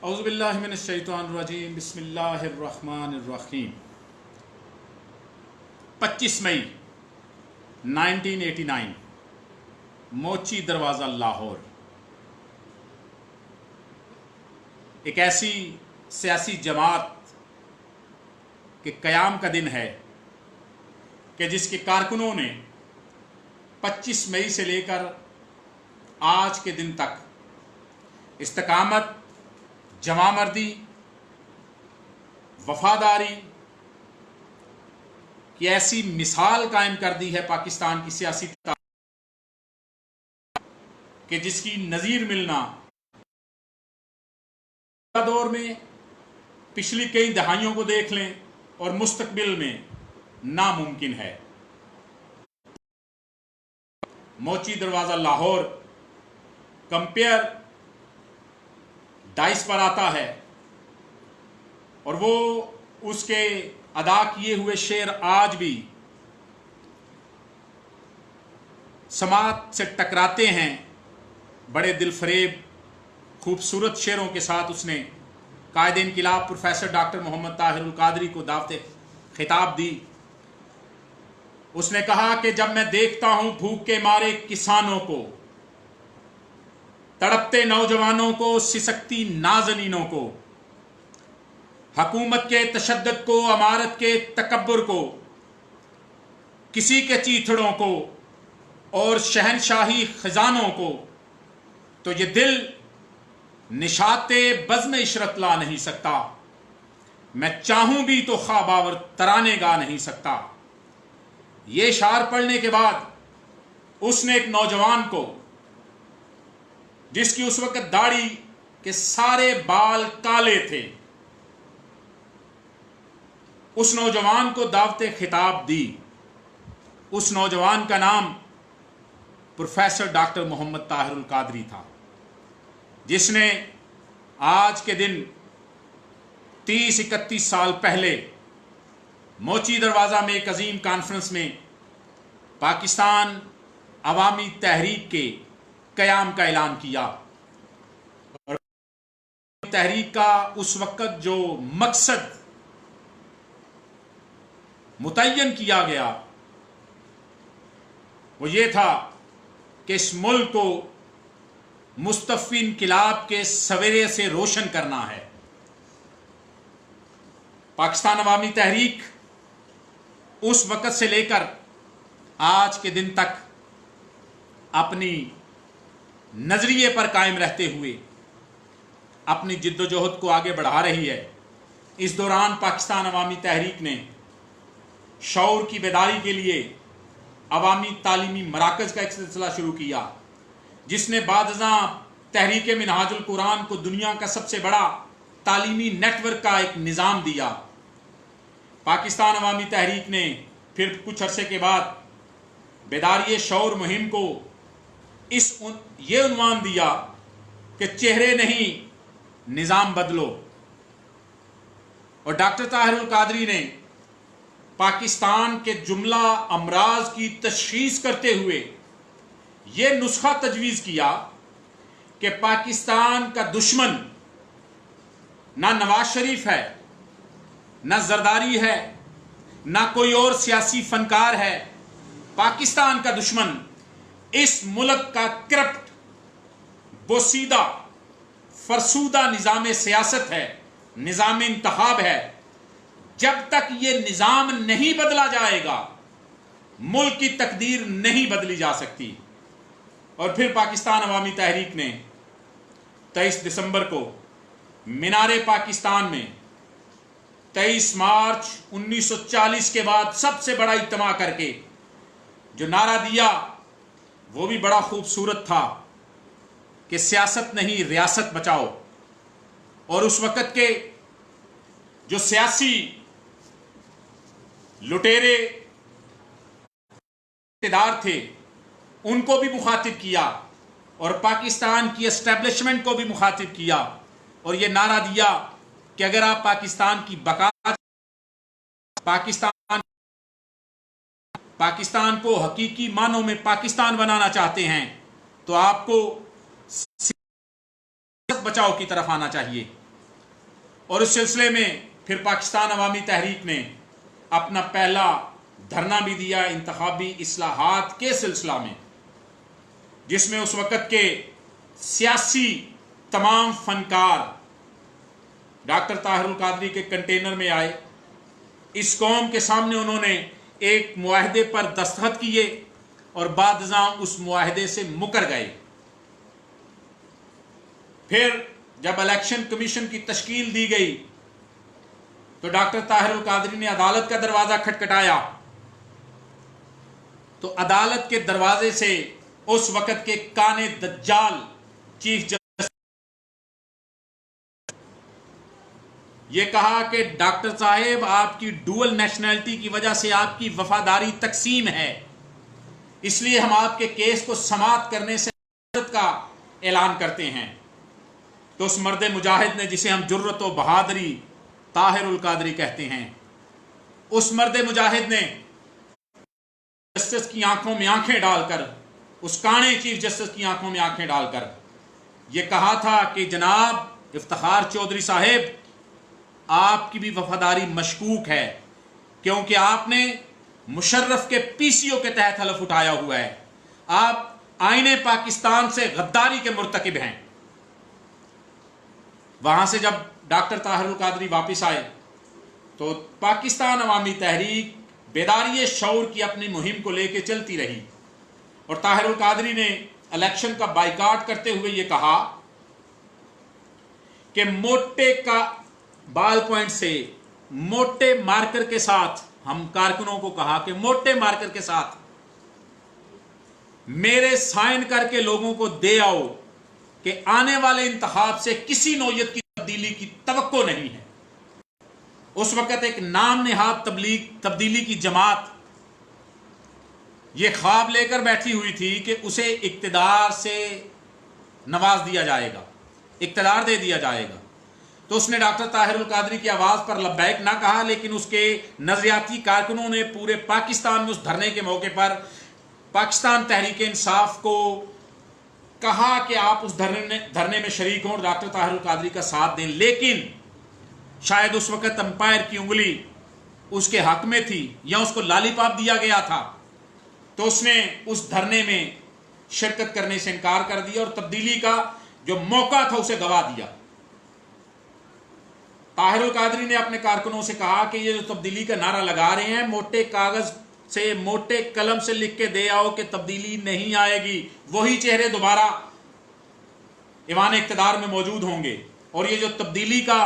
اعوذ باللہ من الشیطان الرجیم بسم اللہ الرحمن الرحیم 25 مئی 1989 موچی دروازہ لاہور ایک ایسی سیاسی جماعت کے قیام کا دن ہے کہ جس کے کارکنوں نے 25 مئی سے لے کر آج کے دن تک استقامت، جمع مردی، وفاداری کی ایسی مثال قائم کر دی ہے پاکستان کی سیاسی کہ جس کی نظیر ملنا دور میں پچھلی کئی دہائیوں کو دیکھ لیں اور مستقبل میں ناممکن ہے۔ موچی دروازہ لاہور کمپیئر ڈائس پر آتا ہے اور وہ اس کے ادا کیے ہوئے شعر آج بھی سماعت سے ٹکراتے ہیں۔ بڑے دل فریب خوبصورت شعروں کے ساتھ اس نے قائد انقلاب پروفیسر ڈاکٹر محمد طاہر القادری کو دعوت خطاب دی۔ اس نے کہا کہ جب میں دیکھتا ہوں بھوک کے مارے کسانوں کو، تڑپتے نوجوانوں کو، سسکتی نازنینوں کو، حکومت کے تشدد کو، امارت کے تکبر کو، کسی کے چیتھڑوں کو اور شہنشاہی خزانوں کو، تو یہ دل نشاط بزم عشرت لا نہیں سکتا، میں چاہوں بھی تو خواب آور ترانے گا نہیں سکتا۔ یہ اشعار پڑھنے کے بعد اس نے ایک نوجوان کو، جس کی اس وقت داڑھی کے سارے بال کالے تھے، اس نوجوان کو دعوت خطاب دی۔ اس نوجوان کا نام پروفیسر ڈاکٹر محمد طاہر القادری تھا، جس نے آج کے دن 30-31 سال پہلے موچی دروازہ میں ایک عظیم کانفرنس میں پاکستان عوامی تحریک کے قیام کا اعلان کیا۔ اور تحریک کا اس وقت جو مقصد متعین کیا گیا وہ یہ تھا کہ اس ملک کو مصطفی انقلاب کے سویرے سے روشن کرنا ہے۔ پاکستان عوامی تحریک اس وقت سے لے کر آج کے دن تک اپنی نظریے پر قائم رہتے ہوئے اپنی جد و جہد کو آگے بڑھا رہی ہے۔ اس دوران پاکستان عوامی تحریک نے شعور کی بیداری کے لیے عوامی تعلیمی مراکز کا ایک سلسلہ شروع کیا، جس نے بعد ازاں تحریک منہاج القرآن کو دنیا کا سب سے بڑا تعلیمی نیٹ ورک کا ایک نظام دیا۔ پاکستان عوامی تحریک نے پھر کچھ عرصے کے بعد بیداری شعور مہم کو یہ عنوان دیا کہ چہرے نہیں نظام بدلو، اور ڈاکٹر طاہر القادری نے پاکستان کے جملہ امراض کی تشخیص کرتے ہوئے یہ نسخہ تجویز کیا کہ پاکستان کا دشمن نہ نواز شریف ہے، نہ زرداری ہے، نہ کوئی اور سیاسی فنکار ہے۔ پاکستان کا دشمن اس ملک کا کرپٹ، بوسیدہ، فرسودہ نظام سیاست ہے، نظام انتخاب ہے۔ جب تک یہ نظام نہیں بدلا جائے گا ملک کی تقدیر نہیں بدلی جا سکتی۔ اور پھر پاکستان عوامی تحریک نے 23 دسمبر کو مینار پاکستان میں 23 مارچ 1940 کے بعد سب سے بڑا اجتماع کر کے جو نعرہ دیا وہ بھی بڑا خوبصورت تھا کہ سیاست نہیں ریاست بچاؤ۔ اور اس وقت کے جو سیاسی لٹیرے اقتدار تھے ان کو بھی مخاطب کیا اور پاکستان کی اسٹیبلشمنٹ کو بھی مخاطب کیا، اور یہ نعرہ دیا کہ اگر آپ پاکستان کی بقا، پاکستان کو حقیقی معنوں میں پاکستان بنانا چاہتے ہیں تو آپ کو سیاست بچاؤ کی طرف آنا چاہیے۔ और इस सिलसिले में फिर पाकिस्तान अवामी तहरीक ने अपना पहला धरना भी दिया इंतखाबी इस्लाहात के सिलसिला में, जिसमें उस वक़्त के सियासी तमाम फनकार डॉक्टर ताहिरुल कादरी के कंटेनर में आए। इस कौम के सामने उन्होंने एक मुआहदे पर दस्तखत किए और बादशाह उस मुआहदे से मुकर गए। फिर जब इलेक्शन कमीशन की तश्कील दी गई तो डॉक्टर ताहिरुल कादरी ने अदालत का दरवाजा खटखटाया, तो अदालत के दरवाजे से उस वक़्त के काने दज्जाल चीफ जस्टिस ये कहा कि डॉक्टर साहेब आपकी डुअल नेशनैलिटी की वजह से आपकी वफादारी तकसीम है, इसलिए हम आपके केस को समाप्त करने से का ऐलान करते हैं। तो उस मर्द मुजाहिद ने, जिसे हम जुर्रत व बहादुरी ताहिरुल कादरी कहते हैं, उस मर्द मुजाहिद ने जस्टिस की आंखों में आंखें डालकर, उस काने चीफ जस्टिस की आंखों में आंखें डालकर यह कहा था कि जनाब इफ्तिखार चौधरी साहेब, आपकी भी वफादारी मशकूक है, क्योंकि आपने मुशर्रफ के पीसीओ के तहत हलफ उठाया हुआ है, आप आईने पाकिस्तान से गद्दारी के मुर्तकिब हैं। वहां से जब डॉक्टर ताहिरुल कादरी वापस आए तो पाकिस्तान अवामी तहरीक बेदारी शऊर की अपनी मुहिम को लेकर चलती रही और ताहिरुल कादरी ने इलेक्शन का बाइकाट करते हुए ये कहा कि मोटे का बाल पॉइंट से मोटे मार्कर के साथ, हम कारकुनों को कहा कि मोटे मार्कर के साथ मेरे साइन करके लोगों को दे आओ कि आने वाले इंतखाब से किसी नौयत की तब्दीली की तवक्को नहीं है। उस वक्त एक नाम नेहाद तब्दीली की जमात ये ख्वाब लेकर बैठी हुई थी कि उसे इक्तदार से नवाज दिया जाएगा, इक्तदार दे दिया जाएगा। तो उसने डॉक्टर ताहिरुल कादरी की आवाज़ पर लब्बैक ना कहा, लेकिन उसके नजरियाती कारकुनों ने पूरे पाकिस्तान में उस धरने के मौके पर पाकिस्तान तहरीक इंसाफ को कहा कि आप उस धरने में शरीक हों और डॉक्टर ताहिरुल कादरी का साथ दें। लेकिन शायद उस वक़्त अंपायर की उंगली उसके हक में थी या उसको लालीपाप दिया गया था, तो उसने उस धरने में शिरकत करने से इनकार कर दिया और तब्दीली का जो मौका था उसे गवा दिया। ताहिरुल कादरी ने अपने कारकुनों से कहा कि ये जो तब्दीली का नारा लगा रहे हैं, मोटे कागज से, मोटे कलम से लिख के दे आओ कि तब्दीली नहीं आएगी, वही चेहरे दोबारा ईवान इक़्तिदार में मौजूद होंगे और ये जो तब्दीली का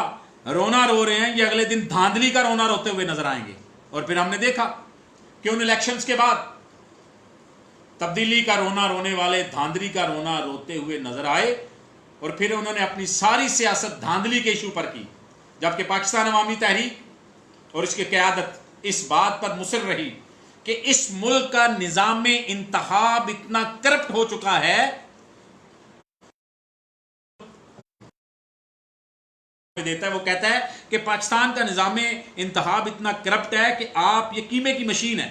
रोना रो रहे हैं ये अगले दिन धांधली का रोना रोते हुए नजर आएंगे। और फिर हमने देखा कि उन इलेक्शंस के बाद तब्दीली का रोना रोने वाले धांधली का रोना रोते हुए नजर आए और फिर उन्होंने अपनी सारी सियासत धांधली के इशू पर की, जबकि पाकिस्तान अवामी तहरीक और इसकी क़यादत इस बात पर मुसर रही कि इस मुल्क का निज़ाम इंतखाब इतना करप्ट हो चुका है, देता है वो कहता है कि पाकिस्तान का निज़ाम इंतखाब इतना करप्ट है कि आप ये कीमे की मशीन है,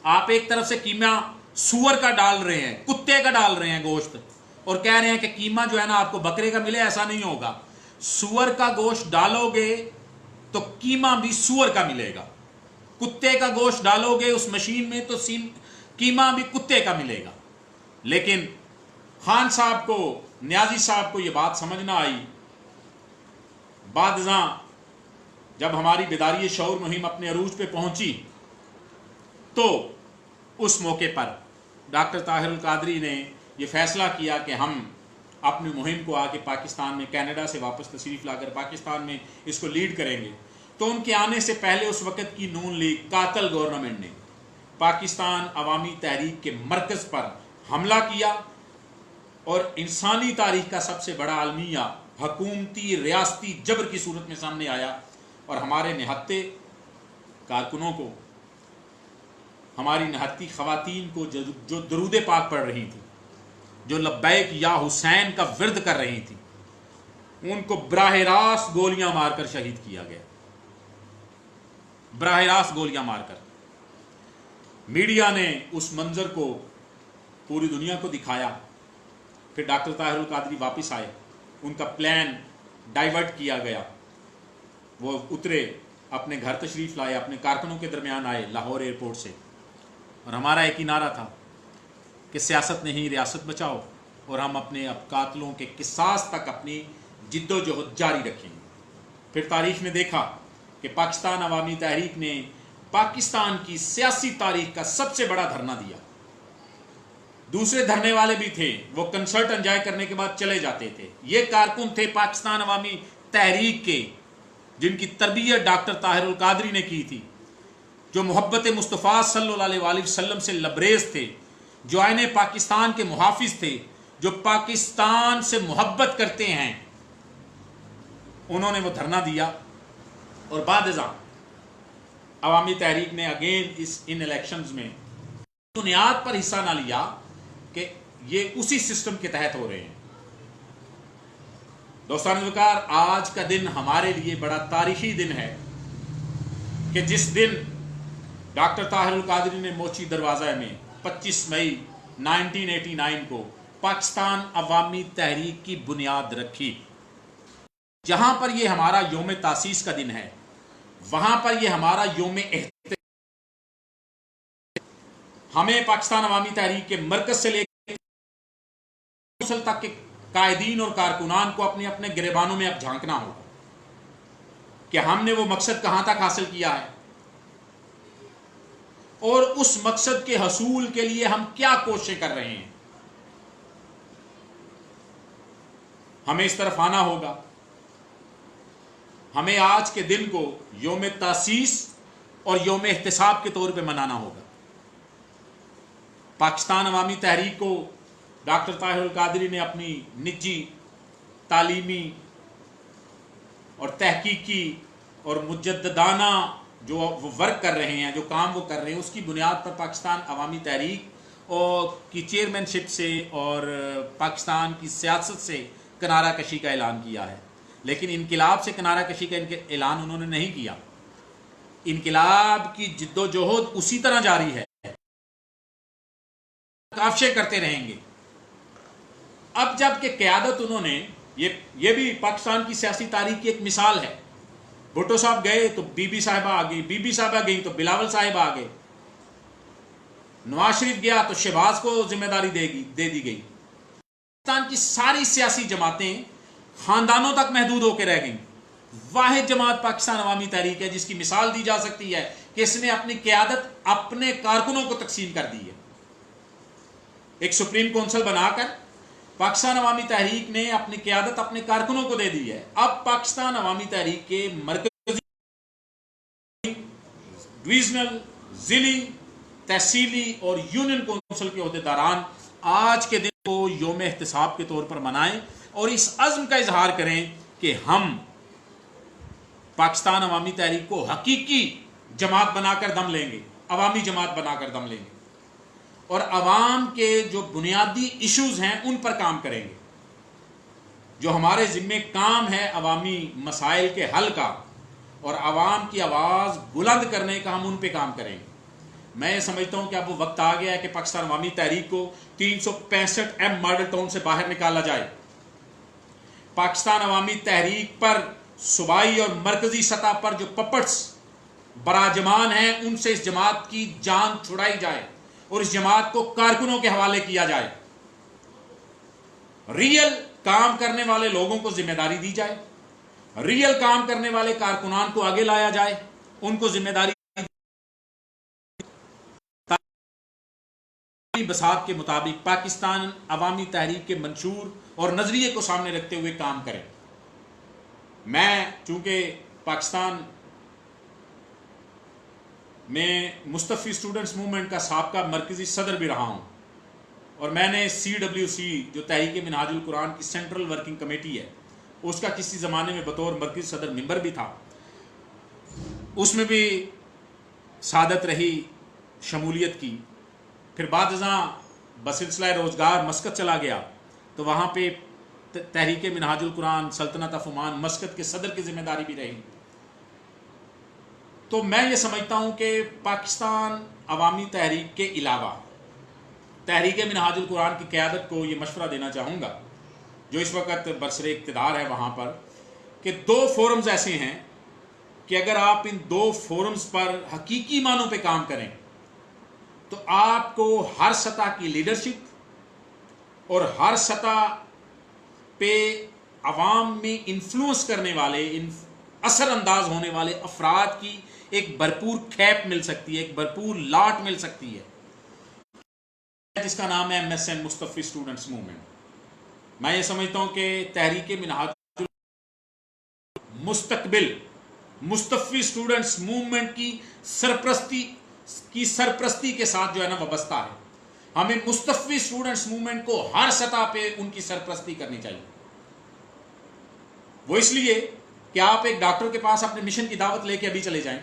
आप एक तरफ से कीमा सूअर का डाल रहे हैं, कुत्ते का डाल रहे हैं गोश्त और कह रहे हैं कि कीमा जो है ना आपको बकरे का मिले, ऐसा नहीं होगा। सूअर का गोश्त डालोगे तो कीमा भी सूअर का मिलेगा, कुत्ते का गोश्त डालोगे उस मशीन में तो कीमा भी कुत्ते का मिलेगा। लेकिन खान साहब को, न्याजी साहब को यह बात समझ ना आई। बादशाह जब हमारी बेदारी शऊर मुहिम अपने अरूज पे पहुंची तो उस मौके पर डॉक्टर ताहिरुल कादरी ने यह फैसला किया कि हम अपनी मुहिम को आके पाकिस्तान में, कनाडा से वापस तशरीफ़ लाकर पाकिस्तान में इसको लीड करेंगे। तो उनके आने से पहले उस वक़्त की नून लीग कातल गवर्नमेंट ने पाकिस्तान अवामी तहरीक के मरकज़ पर हमला किया और इंसानी तारीख का सबसे बड़ा अलमिया हकूमती रियासती जबर की सूरत में सामने आया और हमारे निहत्ते कारकुनों को, हमारी निहत्ती ख़वातीन को जो दरूद पाक पढ़ रही थी, जो लब्बैक या हुसैन का विर्द कर रही थी, उनको बराह रास्त गोलियां मारकर शहीद किया गया, बराह रास्त गोलियां मारकर। मीडिया ने उस मंजर को पूरी दुनिया को दिखाया। फिर डॉक्टर ताहिरुल कादरी वापस आए, उनका प्लान डाइवर्ट किया गया। वो उतरे, अपने घर तशरीफ़ लाए, अपने कारकुनों के दरमियान आए लाहौर एयरपोर्ट से, और हमारा एक ही नारा था कि सियासत नहीं, रियासत बचाओ, और हम अपने अब कातलों के किसास तक अपनी जिद्दोजहद जारी रखेंगे। फिर तारीख़ ने देखा कि पाकिस्तान अवामी तहरीक ने पाकिस्तान की सियासी तारीख का सबसे बड़ा धरना दिया। दूसरे धरने वाले भी थे, वो कंसर्ट एंजॉय करने के बाद चले जाते थे। ये कारकुन थे पाकिस्तान अवामी तहरीक के, जिनकी तरबियत डॉक्टर ताहिरुल कादरी ने की थी, जो मोहब्बत मुस्तफ़ा सल्लल्लाहु अलैहि वसल्लम से लबरेज थे, जो आईने पाकिस्तान के मुहाफिज थे, जो पाकिस्तान से मोहब्बत करते हैं। उन्होंने वो धरना दिया, और बाद अवामी तहरीक ने अगेन इन इलेक्शंस में बुनियाद पर हिस्सा ना लिया कि ये उसी सिस्टम के तहत हो रहे हैं। दोस्तान वकार, आज का दिन हमारे लिए बड़ा तारीखी दिन है कि जिस दिन डॉक्टर ताहिरुल कादरी ने मोची दरवाज़ा में 25 मई 1989 को पाकिस्तान अवामी तहरीक की बुनियाद रखी। जहां पर यह हमारा योम तासीस का दिन है, वहां पर यह हमारा योम एहतसाब। हमें पाकिस्तान अवामी तहरीक के मरकज से लेकर तक के कायदीन और कारकुनान को अपने अपने गिरेबानों में अब झांकना होगा कि हमने वो मकसद कहां तक हासिल किया है, और उस मकसद के हसूल के लिए हम क्या कोशिशें कर रहे हैं। हमें इस तरफ आना होगा। हमें आज के दिन को योम तासीस और योम एहतसाब के तौर पे मनाना होगा। पाकिस्तान अवामी तहरीक को डॉक्टर ताहिरुल कादरी ने अपनी निजी, तालीमी और तहकीकी और मुजद्ददाना जो वो वर्क कर रहे हैं, जो काम वो कर रहे हैं, उसकी बुनियाद पर पाकिस्तान अवामी तहरीक और की चेयरमैनशिप से और पाकिस्तान की सियासत से किनारा कशी का ऐलान किया है। लेकिन इनकिलाब से किनारा कशी का ऐलान उन्होंने नहीं किया। इनकिलाब की जिद्दोजहद उसी तरह जारी है, काफिशें करते रहेंगे। अब जबकि क़यादत उन्होंने, ये भी पाकिस्तान की सियासी तारीख की एक मिसाल है। भुट्टो साहब गए तो बीबी साहिबा आ गई, बीबी साहिबा गई तो बिलावल साहिब आ गए, नवाज शरीफ गया तो शहबाज को जिम्मेदारी दे दी गई। पाकिस्तान की सारी सियासी जमातें खानदानों तक महदूद होकर रह गई। वाहिद जमात पाकिस्तान अवामी तहरीक है जिसकी मिसाल दी जा सकती है कि इसने अपनी क़यादत अपने कारकुनों को तकसीम कर दी है। एक सुप्रीम काउंसिल बनाकर पाकिस्तान अवामी तहरीक ने अपनी क़यादत अपने कारकुनों को दे दी है। अब पाकिस्तान अवामी तहरीक के मरकजी, डिवीजनल, जिली, तहसीली और यूनियन काउंसिल के अहदेदारान आज के दिन को योम एहतसाब के तौर पर मनाएं और इस अज़्म का इजहार करें कि हम पाकिस्तान अवामी तहरीक को हकीकी जमात बनाकर दम लेंगे, अवामी जमात बनाकर दम लेंगे, और अवाम के जो बुनियादी इश्यूज हैं उन पर काम करेंगे। जो हमारे ज़िम्मे काम है अवामी मसाइल के हल का और अवाम की आवाज़ बुलंद करने का, हम उन पे काम करेंगे। मैं समझता हूं कि अब वो वक्त आ गया है कि पाकिस्तान अवामी तहरीक को 365 मॉडल टाउन से बाहर निकाला जाए। पाकिस्तान अवामी तहरीक पर सूबाई और मरकजी सतह पर जो पपट्स बराजमान हैं उनसे इस जमात की जान छुड़ाई जाए और इस जमात को कारकुनों के हवाले किया जाए। रियल काम करने वाले लोगों को जिम्मेदारी दी जाए, रियल काम करने वाले कारकुनान को आगे लाया जाए, उनको जिम्मेदारी बसात के मुताबिक पाकिस्तान अवामी तहरीक के मंशूर और नजरिए को सामने रखते हुए काम करें। मैं चूंकि पाकिस्तान में मुस्तफ़ी स्टूडेंट्स मूवमेंट का साबका मरकजी सदर भी रहा हूं और मैंने CWC जो तहरीक मिनहाजुल कुरान की सेंट्रल वर्किंग कमेटी है उसका किसी ज़माने में बतौर मरकजी सदर मेंबर भी था। उसमें भी सादत रही, शमूलियत की। फिर बाद बसिलसिला रोज़गार मस्कत चला गया तो वहाँ पे तहरीक मिनहाजुल कुरान सल्तनत ऑफ ओमान मस्कत के सदर की जिम्मेदारी भी रही। तो मैं ये समझता हूँ कि पाकिस्तान अवामी तहरीक के अलावा तहरीक मिनहाजुल कुरान की क़यादत को ये मशवरा देना चाहूँगा जो इस वक्त बरसरे इक़्तिदार है वहाँ पर, کہ دو فورمز ایسے ہیں کہ اگر آپ ان دو فورمز پر حقیقی معنوں پہ کام کریں تو آپ کو ہر سطح کی لیڈرشپ اور ہر سطح پہ عوام میں انفلوئنس کرنے والے، اثر انداز ہونے والے افراد کی ایک بھرپور کھیپ مل سکتی ہے، ایک بھرپور لاٹ مل سکتی ہے، جس کا نام ہے MSM مصطفی اسٹوڈنٹس موومنٹ۔ میں یہ سمجھتا ہوں کہ تحریک منہاج مستقبل مصطفی اسٹوڈنٹس موومنٹ کی سرپرستی کے ساتھ جو ہے نا وابستہ ہے۔ ہمیں مصطفی اسٹوڈنٹس موومنٹ کو ہر سطح پہ ان کی سرپرستی کرنی چاہیے۔ وہ اس لیے کہ آپ ایک ڈاکٹر کے پاس اپنے مشن کی دعوت لے کے ابھی چلے جائیں،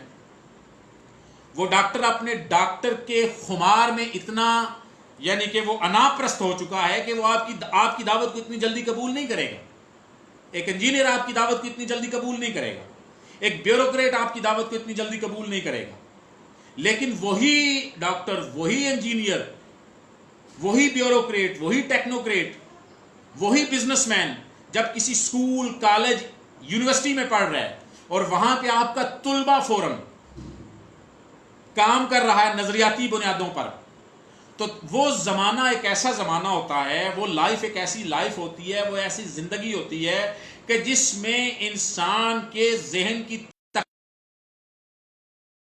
وہ ڈاکٹر اپنے ڈاکٹر کے خمار میں اتنا یعنی کہ وہ انا پرست ہو چکا ہے کہ وہ آپ کی دعوت کو اتنی جلدی قبول نہیں کرے گا۔ ایک انجینئر آپ کی دعوت کو اتنی جلدی قبول نہیں کرے گا، ایک بیوروکریٹ آپ کی دعوت کو اتنی جلدی قبول نہیں کرے گا، لیکن وہی ڈاکٹر، وہی انجینئر، وہی بیوروکریٹ، وہی ٹیکنوکریٹ، وہی بزنس مین جب کسی سکول، کالج، یونیورسٹی میں پڑھ رہا ہے اور وہاں پہ آپ کا طلبہ فورم کام کر رہا ہے نظریاتی بنیادوں پر، تو وہ زمانہ ایک ایسا زمانہ ہوتا ہے، وہ لائف ایک ایسی لائف ہوتی ہے، وہ ایسی زندگی ہوتی ہے کہ جس میں انسان کے ذہن کی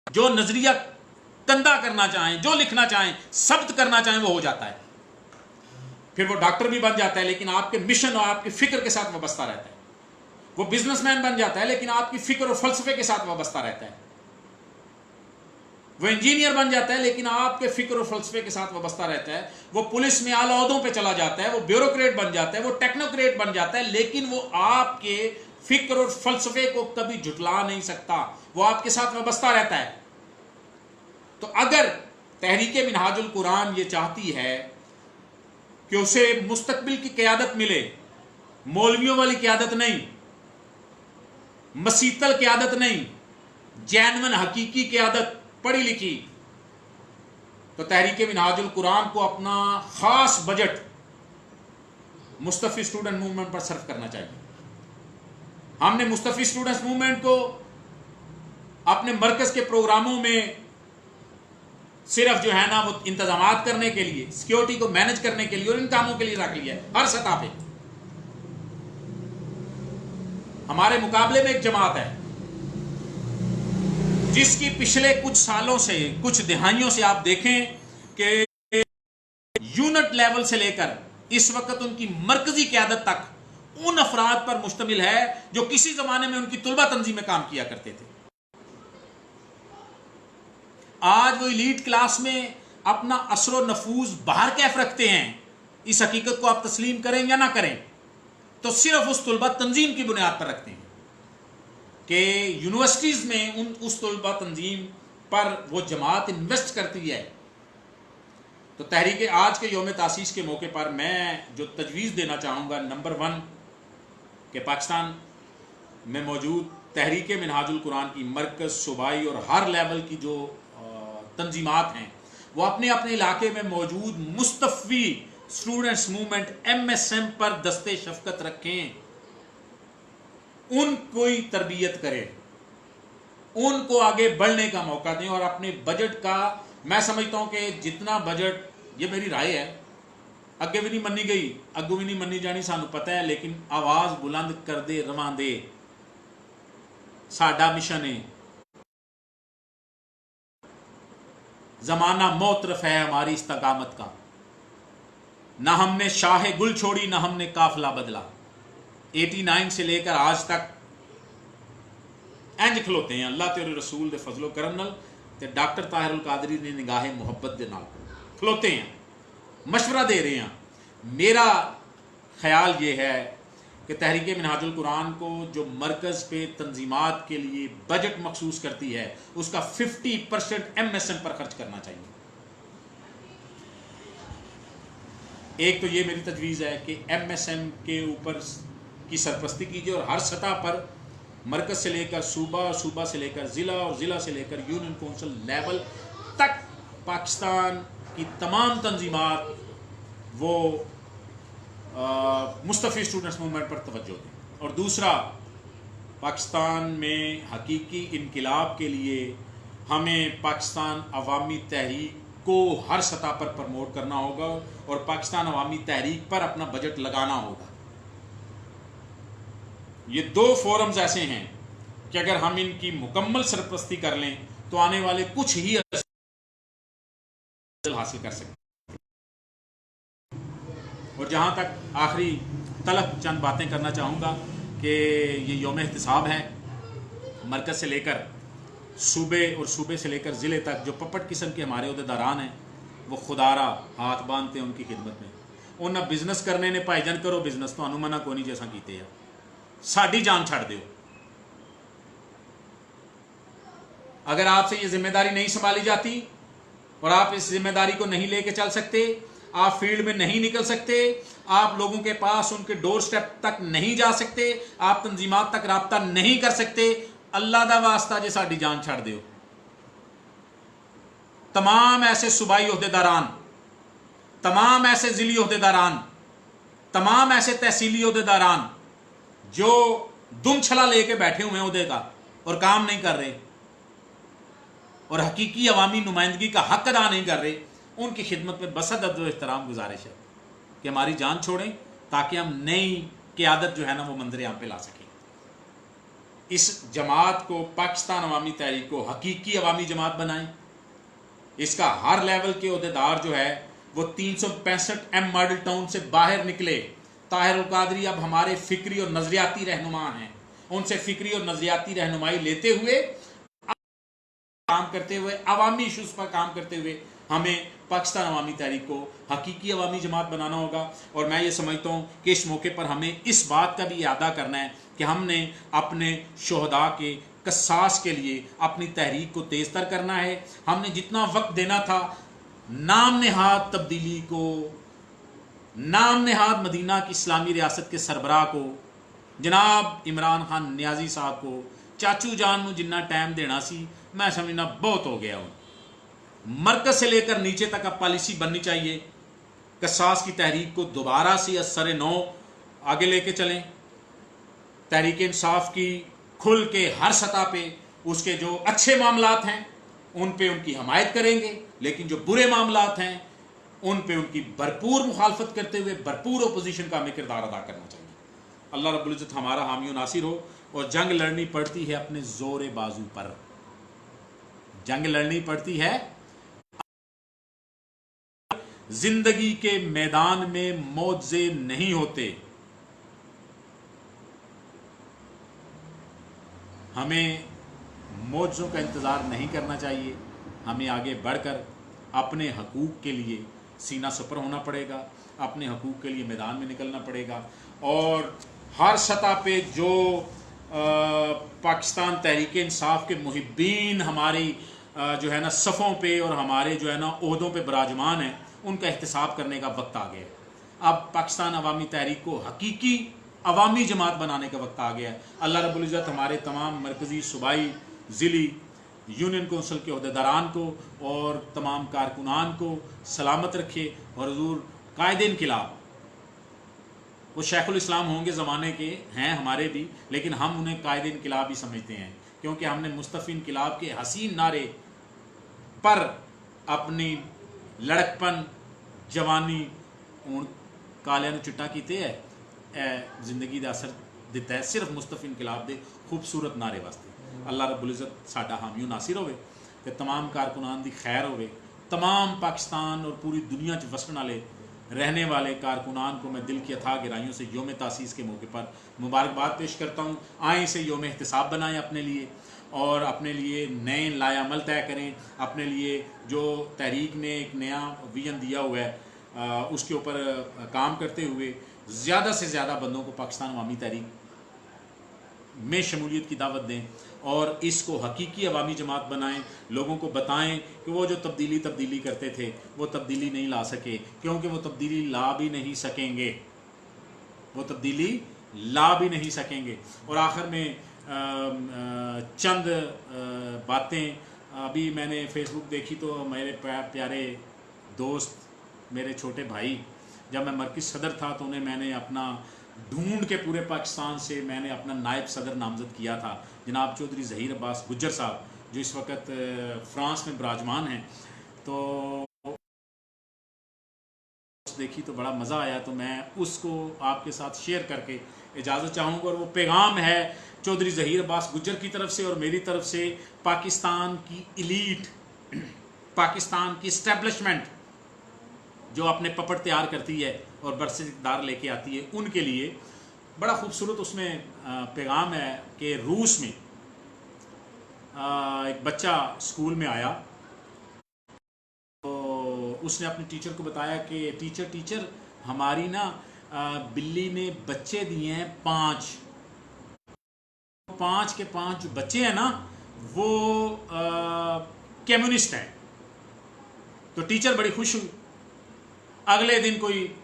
جو نظریہ کندہ کرنا چاہیں، جو لکھنا چاہیں، ثبت کرنا چاہیں، وہ ہو جاتا ہے۔ پھر وہ ڈاکٹر بھی بن جاتا ہے لیکن آپ کے مشن اور آپ کے فکر کے ساتھ وابستہ رہتا ہے۔ وہ بزنس مین بن جاتا ہے لیکن آپ کی فکر اور فلسفے کے ساتھ وابستہ رہتا ہے۔ وہ انجینئر بن جاتا ہے لیکن آپ کے فکر اور فلسفے کے ساتھ وابستہ رہتا ہے۔ وہ پولیس میں اعلیٰ عہدوں پہ چلا جاتا ہے، وہ بیوروکریٹ بن جاتا ہے، وہ ٹیکنوکریٹ بن جاتا ہے، لیکن وہ آپ کے فکر اور فلسفے کو کبھی جھٹلا نہیں سکتا، وہ آپ کے ساتھ وابستہ رہتا ہے۔ تو اگر تحریک منہاج القرآن یہ چاہتی ہے کہ اسے مستقبل کی قیادت ملے، مولویوں والی قیادت نہیں، مسیطل قیادت نہیں، جینون حقیقی قیادت، پڑھی لکھی، تو تحریک منہاج القرآن کو اپنا خاص بجٹ مصطفی اسٹوڈنٹ موومنٹ پر صرف کرنا چاہیے۔ ہم نے مصطفی اسٹوڈنٹس موومنٹ کو اپنے مرکز کے پروگراموں میں صرف جو ہے نا وہ انتظامات کرنے کے لیے، سیکیورٹی کو مینج کرنے کے لیے اور ان کاموں کے لیے رکھ لیا ہے۔ ہر سطح پہ ہمارے مقابلے میں ایک جماعت ہے جس کی پچھلے کچھ سالوں سے، کچھ دہائیوں سے آپ دیکھیں کہ یونٹ لیول سے لے کر اس وقت ان کی مرکزی قیادت تک ان افراد پر مشتمل ہے جو کسی زمانے میں ان کی طلبہ تنظیم میں کام کیا کرتے تھے۔ آج وہ ایلیٹ کلاس میں اپنا اثر و نفوذ باہر کیف رکھتے ہیں۔ اس حقیقت کو آپ تسلیم کریں یا نہ کریں تو صرف اس طلبہ تنظیم کی بنیاد پر رکھتے ہیں کہ یونیورسٹیز میں اس طلبہ تنظیم پر وہ جماعت انویسٹ کرتی ہے۔ تو تحریک آج کے یوم تاسیس کے موقع پر میں جو تجویز دینا چاہوں گا، نمبر 1 کہ پاکستان میں موجود تحریک منہاج القرآن کی مرکز، صوبائی اور ہر لیول کی جو تنظیمات ہیں وہ اپنے اپنے علاقے میں موجود مصطفی اسٹوڈنٹس موومنٹ MSM پر دستے شفقت رکھیں، ان کو تربیت کریں، ان کو آگے بڑھنے کا موقع دیں، اور اپنے بجٹ کا، میں سمجھتا ہوں کہ جتنا بجٹ، یہ میری رائے ہے، اگے بھی نہیں منی گئی، اگو بھی نہیں منی جانی، سانو پتہ ہے، لیکن آواز بلند کر دے رواں دے، ساڈا مشن ہے۔ زمانہ موترف ہے ہماری استقامت کا، نہ ہم نے شاہ گل چھوڑی، نہ ہم نے قافلہ بدلا۔ 89 سے لے کر آج تک انج کھلوتے ہیں اللہ تیرے رسول دے فضل و کرم نال تے ڈاکٹر طاہر القادری نے نگاہ محبت دے نال کھلوتے ہیں، مشورہ دے رہے ہیں۔ میرا خیال یہ ہے کہ تحریک منہاج القرآن کو جو مرکز پہ تنظیمات کے لیے بجٹ مخصوص کرتی ہے اس کا 50% MSM پر خرچ کرنا چاہیے۔ ایک تو یہ میری تجویز ہے کہ MSM کے اوپر کی سرپرستی کیجیے اور ہر سطح پر مرکز سے لے کر صوبہ، اور صوبہ سے لے کر ضلع، اور ضلع سے لے کر یونین کونسل لیول تک پاکستان کی تمام تنظیمات وہ مصطفی اسٹوڈنٹس موومنٹ پر توجہ دیں۔ اور دوسرا پاکستان میں حقیقی انقلاب کے لیے ہمیں پاکستان عوامی تحریک کو ہر سطح پر پروموٹ کرنا ہوگا اور پاکستان عوامی تحریک پر اپنا بجٹ لگانا ہوگا۔ یہ دو فورمز ایسے ہیں کہ اگر ہم ان کی مکمل سرپرستی کر لیں تو آنے والے کچھ ہی حاصل کر سکتے ہیں۔ اور جہاں تک آخری طلب چند باتیں کرنا چاہوں گا کہ یہ یوم احتساب ہے، مرکز سے لے کر صوبے اور صوبے سے لے کر ضلع تک جو پپٹ قسم کے ہمارے عہدیداران ہیں وہ خدارہ ہاتھ باندھتے ہیں ان کی خدمت میں۔ انہاں بزنس کرنے نے بھائی جان کرو بزنس تو منع کو نہیں جیسا کیتے ہیں، ساڑی جان چھڑ دیو۔ اگر آپ سے یہ ذمہ داری نہیں سنبھالی جاتی اور آپ اس ذمہ داری کو نہیں لے کے چل سکتے، آپ فیلڈ میں نہیں نکل سکتے، آپ لوگوں کے پاس ان کے ڈور سٹیپ تک نہیں جا سکتے، آپ تنظیمات تک رابطہ نہیں کر سکتے، اللہ دا واسطہ جے ساڑی جان چھڑ دیو۔ تمام ایسے صوبائی عہدیداران، تمام ایسے ضلعی عہدیداران، تمام ایسے تحصیلی عہدیداران جو دم چھلا لے کے بیٹھے ہوئے ہیں عہدے کا اور کام نہیں کر رہے اور حقیقی عوامی نمائندگی کا حق ادا نہیں کر رہے، ان کی خدمت میں بس ادب و احترام گزارش ہے کہ ہماری جان چھوڑیں تاکہ ہم نئی قیادت جو ہے نا وہ منظر عام پہ لا سکیں۔ اس جماعت کو، پاکستان عوامی تحریک کو حقیقی عوامی جماعت بنائیں۔ اس کا ہر لیول کے عہدیدار جو ہے وہ 365 ماڈل ٹاؤن سے باہر نکلے۔ طاہر القادری اب ہمارے فکری اور نظریاتی رہنما ہیں، ان سے فکری اور نظریاتی رہنمائی لیتے ہوئے کام کرتے ہوئے، عوامی ایشوز پر کام کرتے ہوئے ہمیں پاکستان عوامی تحریک کو حقیقی عوامی جماعت بنانا ہوگا۔ اور میں یہ سمجھتا ہوں کہ اس موقع پر ہمیں اس بات کا بھی اعادہ کرنا ہے کہ ہم نے اپنے شہداء کے قصاص کے لیے اپنی تحریک کو تیز تر کرنا ہے۔ ہم نے جتنا وقت دینا تھا نام نہاد تبدیلی کو، نام نہاد مدینہ کی اسلامی ریاست کے سربراہ کو، جناب عمران خان نیازی صاحب کو، چاچو جان نو جنہ ٹائم دینا سی میں سمجھنا بہت ہو گیا ہوں۔ مرکز سے لے کر نیچے تک اب پالیسی بننی چاہیے، قصاص کی تحریک کو دوبارہ سے از سر نو آگے لے کے چلیں۔ تحریک انصاف کی کھل کے ہر سطح پہ اس کے جو اچھے معاملات ہیں ان پہ ان کی حمایت کریں گے، لیکن جو برے معاملات ہیں ان پہ ان کی بھرپور مخالفت کرتے ہوئے بھرپور اپوزیشن کا ہمیں کردار ادا کرنا چاہیے۔ اللہ رب العزت ہمارا حامی و ناصر ہو۔ اور جنگ لڑنی پڑتی ہے اپنے زور بازو پر، جنگ لڑنی پڑتی ہے زندگی کے میدان میں معجزے نہیں ہوتے۔ ہمیں معجزوں کا انتظار نہیں کرنا چاہیے، ہمیں آگے بڑھ کر اپنے حقوق کے لیے سینہ سپر ہونا پڑے گا، اپنے حقوق کے لیے میدان میں نکلنا پڑے گا۔ اور ہر سطح پہ جو پاکستان تحریک انصاف کے محبین ہماری جو ہے نا صفوں پہ اور ہمارے جو ہے نا عہدوں پہ براجمان ہیں، ان کا احتساب کرنے کا وقت آ گیا ہے۔ اب پاکستان عوامی تحریک کو حقیقی عوامی جماعت بنانے کا وقت آ گیا ہے۔ اللہ رب العزت ہمارے تمام مرکزی، صوبائی، ضلعی، یونین کونسل کے عہدیداران کو اور تمام کارکنان کو سلامت رکھے۔ اور حضور قائد انقلاب، وہ شیخ الاسلام ہوں گے زمانے کے، ہیں ہمارے بھی، لیکن ہم انہیں قائد انقلاب ہی سمجھتے ہیں، کیونکہ ہم نے مصطفی انقلاب کے حسین نعرے پر اپنی لڑکپن، جوانی ہوں کالیاں چٹا کیتے ہے، اے زندگی دا اثر دیتا ہے صرف مصطفی انقلاب دے خوبصورت نعرے واسطے۔ اللہ رب العزت ساڈا حامی و ناصر ہوئے کہ تمام کارکنان دی خیر ہوئے، تمام پاکستان اور پوری دنیا چ وسن والے رہنے والے کارکنان کو میں دل کی اتھاہ گہرائیوں سے یوم تاسیس کے موقع پر مبارکباد پیش کرتا ہوں۔ آئیں اسے یوم احتساب بنائیں اپنے لیے، اور اپنے لیے نئے لائے عمل طے کریں، اپنے لیے جو تحریک نے ایک نیا ویژن دیا ہوا ہے اس کے اوپر کام کرتے ہوئے زیادہ سے زیادہ بندوں کو پاکستان عوامی تحریک میں شمولیت کی دعوت دیں اور اس کو حقیقی عوامی جماعت بنائیں۔ لوگوں کو بتائیں کہ وہ جو تبدیلی کرتے تھے وہ تبدیلی نہیں لا سکے، کیونکہ وہ تبدیلی لا بھی نہیں سکیں گے، وہ تبدیلی لا بھی نہیں سکیں گے۔ اور آخر میں چند باتیں، ابھی میں نے فیس بک دیکھی تو میرے پیارے دوست، میرے چھوٹے بھائی، جب میں مرکز صدر تھا تو انہیں میں نے اپنا ढूंढ के पूरे पाकिस्तान से मैंने अपना नायब सदर नामजद किया था, जनाब चौधरी ज़हीर अब्बास गुज्जर साहब, जो इस वक्त फ्रांस में विराजमान हैं। तो देखी तो बड़ा मज़ा आया, तो मैं उसको आपके साथ शेयर करके इजाज़त चाहूँगा। और वो पैगाम है चौधरी ज़हीर अब्बास गुज्जर की तरफ से और मेरी तरफ से पाकिस्तान की इलीट, पाकिस्तान की इस्टेब्लिशमेंट जो अपने पपट तैयार करती है और बरसे इक़्तिदार लेके आती है, उनके लिए बड़ा खूबसूरत उसमें पैगाम है कि रूस में एक बच्चा स्कूल में आया, तो उसने अपने टीचर को बताया कि टीचर हमारी ना बिल्ली ने बच्चे दिए हैं 5 के 5 जो बच्चे हैं ना वो कम्युनिस्ट हैं। तो टीचर बड़ी खुश हुई। अगले दिन कोई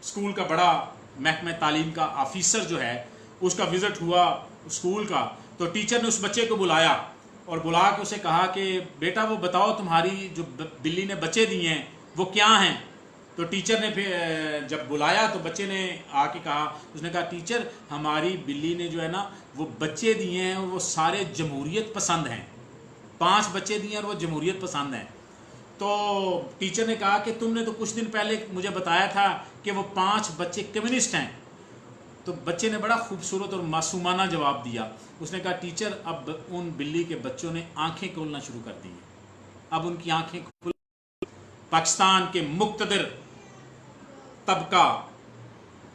स्कूल का बड़ा महकमे तालीम का ऑफिसर जो है उसका विज़िट हुआ स्कूल का, तो टीचर ने उस बच्चे को बुलाया और बुला के उसे कहा कि बेटा वो बताओ तुम्हारी जो बिल्ली ने बच्चे दिए हैं वो क्या हैं। तो टीचर ने फिर जब बुलाया तो बच्चे ने आके कहा, उसने कहा टीचर हमारी बिल्ली ने जो है ना वो बच्चे दिए हैं और वो सारे जमहूरियत पसंद हैं, 5 बच्चे दिए हैं और वो जमहूरियत पसंद हैं। तो टीचर ने कहा कि तुमने तो कुछ दिन पहले मुझे बताया था कि वो 5 बच्चे कम्युनिस्ट हैं। तो बच्चे ने बड़ा खूबसूरत और मासूमाना जवाब दिया। उसने कहा टीचर अब उन बिल्ली के बच्चों ने आंखें खोलना शुरू कर दी हैं, अब उनकी आंखें खुल। पाकिस्तान के मुक्तदिर तबका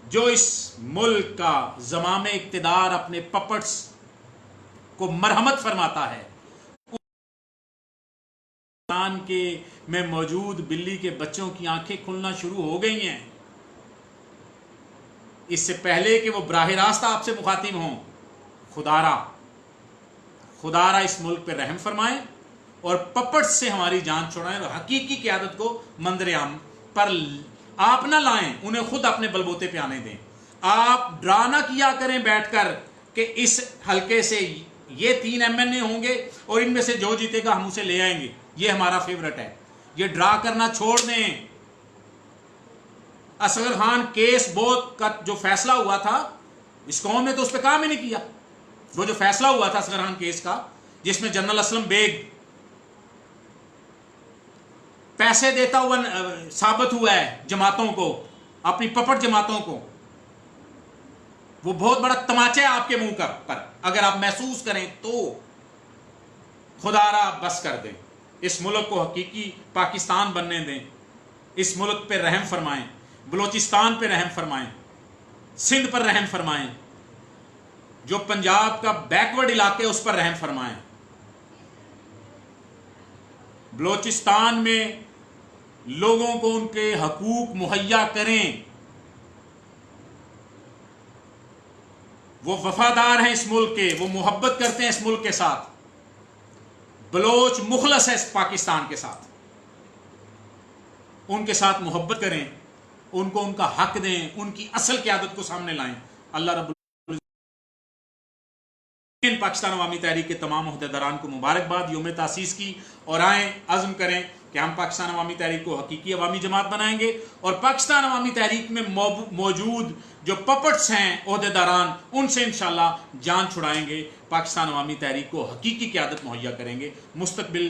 जो इस मुल्क का ज़मामे इक़्तिदार अपने पपट्स को मरहमत फरमाता है, पाकिस्तान के में मौजूद बिल्ली के बच्चों की आंखें खुलना शुरू हो गई हैं। इससे पहले कि वो बराह रास्त आपसे मुखातिब हों, खुदारा इस मुल्क पे रहम फरमाएं और पपट से हमारी जान छुड़ाएं और हकीकी क़यादत को मंजर-ए-आम पर आप ना लाएं, उन्हें खुद अपने बलबूते पे आने दें। आप ड्रा ना किया करें बैठकर कि इस हलके से ये 3 MNA होंगे और इनमें से जो जीतेगा हम उसे ले आएंगे, ये हमारा फेवरेट है। ये ड्रा करना छोड़ दें। असगर खान केस बोत का जो फैसला हुआ था, इस कौम ने तो उस पर काम ही नहीं किया। वो जो फैसला हुआ था असगर खान केस का, जिसमें जनरल असलम बेग पैसे देता हुआ साबित हुआ है जमातों को, अपनी पपट जमातों को, वो बहुत बड़ा तमाचा है आपके मुंह पर। अगर आप महसूस करें तो खुदारा बस कर दें, इस मुल्क को हकीकी पाकिस्तान बनने दें, इस मुल्क पे रहम फरमाएं, बलोचिस्तान पे रहम फरमाएं, सिंध पर रहम फरमाएं, जो पंजाब का बैकवर्ड इलाके उस पर रहम फरमाएं। बलोचिस्तान में लोगों को उनके हकूक मुहैया करें। वो वफादार हैं इस मुल्क के, वो मोहब्बत करते हैं इस मुल्क के साथ। बलोच मुखलस है इस पाकिस्तान के साथ, उनके साथ मोहब्बत करें, उनको उनका हक दें, उनकी असल क़यादत को सामने लाएं। अल्लाह रब्बुल पाकिस्तान अवामी तहरीक के तमाम ओहदेदारान को मुबारकबाद यौम तासीस की, और आएँ अज़्म करें कि हम पाकिस्तान अवामी तहरीक को हकीकी अवामी जमात बनाएंगे और पाकिस्तान अवामी तहरीक में मौजूद जो पपट्स हैं ओहदेदारान, उनसे इंशाअल्लाह जान छुड़ाएंगे, पाकिस्तान अवामी तहरीक को हकीकी क़यादत मुहैया करेंगे। मुस्तक़बिल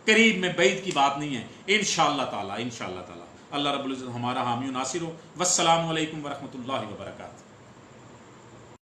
करीब में बैद की बात नहीं है, इंशाअल्लाह ताला। अल्लाह रब्बुल इज़्ज़त हमारा हामी नासिर हो। वस्सलामु अलैकुम वरहमतुल्लाहि वबरकातुहू।